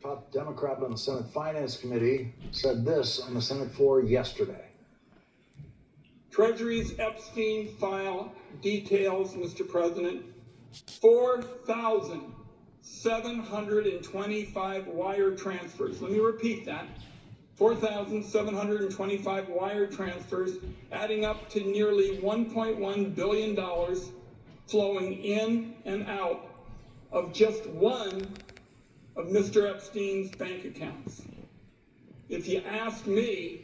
Top Democrat on the Senate Finance Committee said this on the Senate floor yesterday. Treasury's Epstein file details, Mr. President, 4,725 wire transfers. Let me repeat that. 4,725 wire transfers, adding up to nearly $1.1 billion flowing in and out of just one of Mr. Epstein's bank accounts. If you ask me,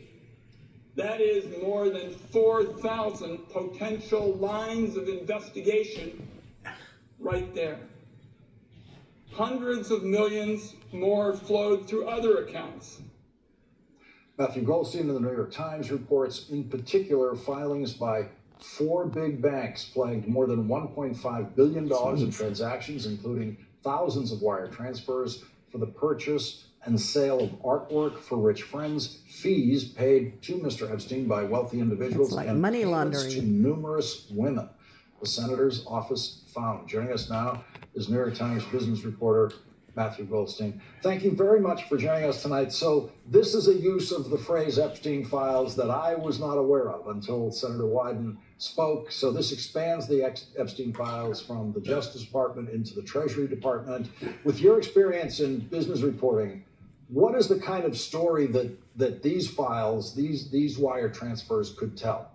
that is more than 4,000 potential lines of investigation right there. Hundreds of millions more flowed through other accounts. Matthew Goldstein of the New York Times reports, in particular, filings by 4 big banks flagged more than $1.5 billion in transactions, including thousands of wire transfers for the purchase and sale of artwork for rich friends, fees paid to Mr. Epstein by wealthy individuals, like and money payments laundering to numerous women. The senator's office found. Joining us now is New York Times business reporter Matthew Goldstein. Thank you very much for joining us tonight. So this is a use of the phrase Epstein files that I was not aware of until Senator Wyden spoke. So this expands the Epstein files from the Justice Department into the Treasury Department. With your experience in business reporting, what is the kind of story that these files, these wire transfers could tell?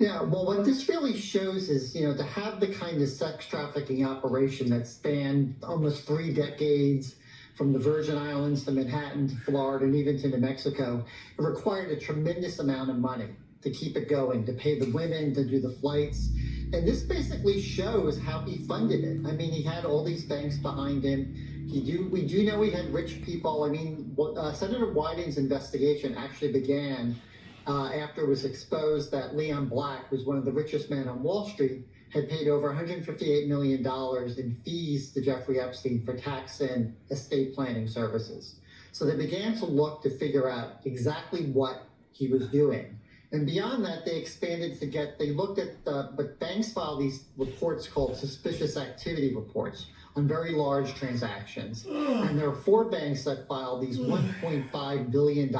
Yeah, well, what this really shows is, to have the kind of sex trafficking operation that spanned almost 3 decades, from the Virgin Islands to Manhattan to Florida and even to New Mexico, it required a tremendous amount of money to keep it going, to pay the women, to do the flights. And this basically shows how he funded it. I mean, he had all these banks behind him. We do know he had rich people. I mean, Senator Wyden's investigation actually began after it was exposed that Leon Black was one of the richest men on Wall Street, had paid over $158 million in fees to Jeffrey Epstein for tax and estate planning services. So they began to look to figure out exactly what he was doing. And beyond that, they expanded they looked at but banks file these reports called suspicious activity reports on very large transactions. And there are 4 banks that filed these $1.5 billion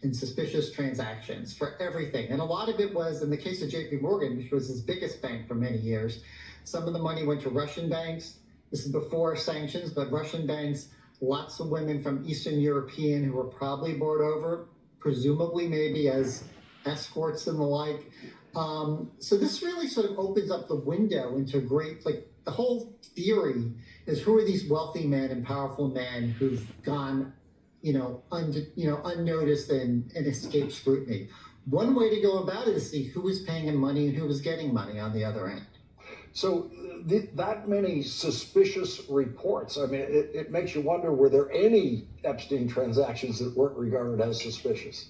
in suspicious transactions for everything. And a lot of it was, in the case of JP Morgan, which was his biggest bank for many years, some of the money went to Russian banks. This is before sanctions, but Russian banks, lots of women from Eastern European who were probably brought over, presumably maybe as escorts and the like. So this really sort of opens up the window into great, the whole theory is, who are these wealthy men and powerful men who've gone unnoticed and escaped scrutiny? One way to go about it is see who was paying him money and who was getting money on the other end. So that many suspicious reports, I mean, it makes you wonder, were there any Epstein transactions that weren't regarded as suspicious?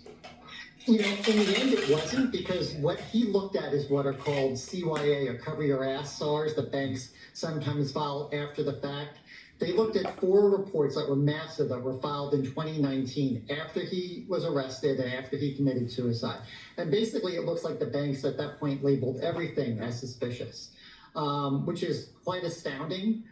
In the end, it wasn't, because what he looked at is what are called CYA, or cover your ass SARs, that banks sometimes file after the fact. They looked at 4 reports that were massive, that were filed in 2019 after he was arrested and after he committed suicide. And basically, it looks like the banks at that point labeled everything as suspicious, which is quite astounding.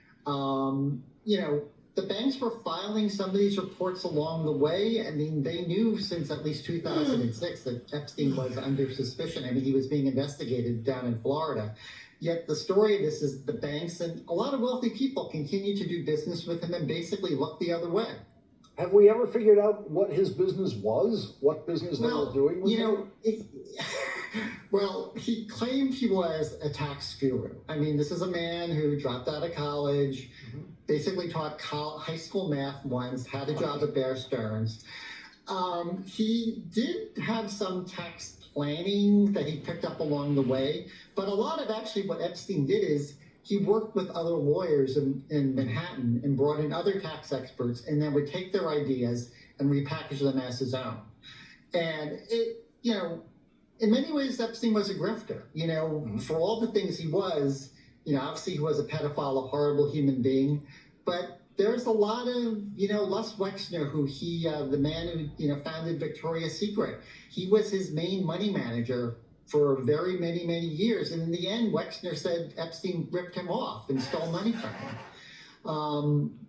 The banks were filing some of these reports along the way. I mean, they knew since at least 2006 that Epstein was under suspicion. I mean, he was being investigated down in Florida. Yet the story of this is the banks and a lot of wealthy people continue to do business with him and basically look the other way. Have we ever figured out what his business was? What business they were doing with him? Well, he claimed he was a tax guru. I mean, this is a man who dropped out of college, basically taught high school math once, had a job at Bear Stearns. He did have some tax planning that he picked up along the way, but a lot of actually what Epstein did is he worked with other lawyers in Manhattan and brought in other tax experts, and then would take their ideas and repackage them as his own. And in many ways, Epstein was a grifter. For all the things he was, obviously he was a pedophile, a horrible human being, but there's a lot of, Les Wexner, who the man who, founded Victoria's Secret. He was his main money manager for very many, many years. And in the end, Wexner said Epstein ripped him off and stole money from him. Um,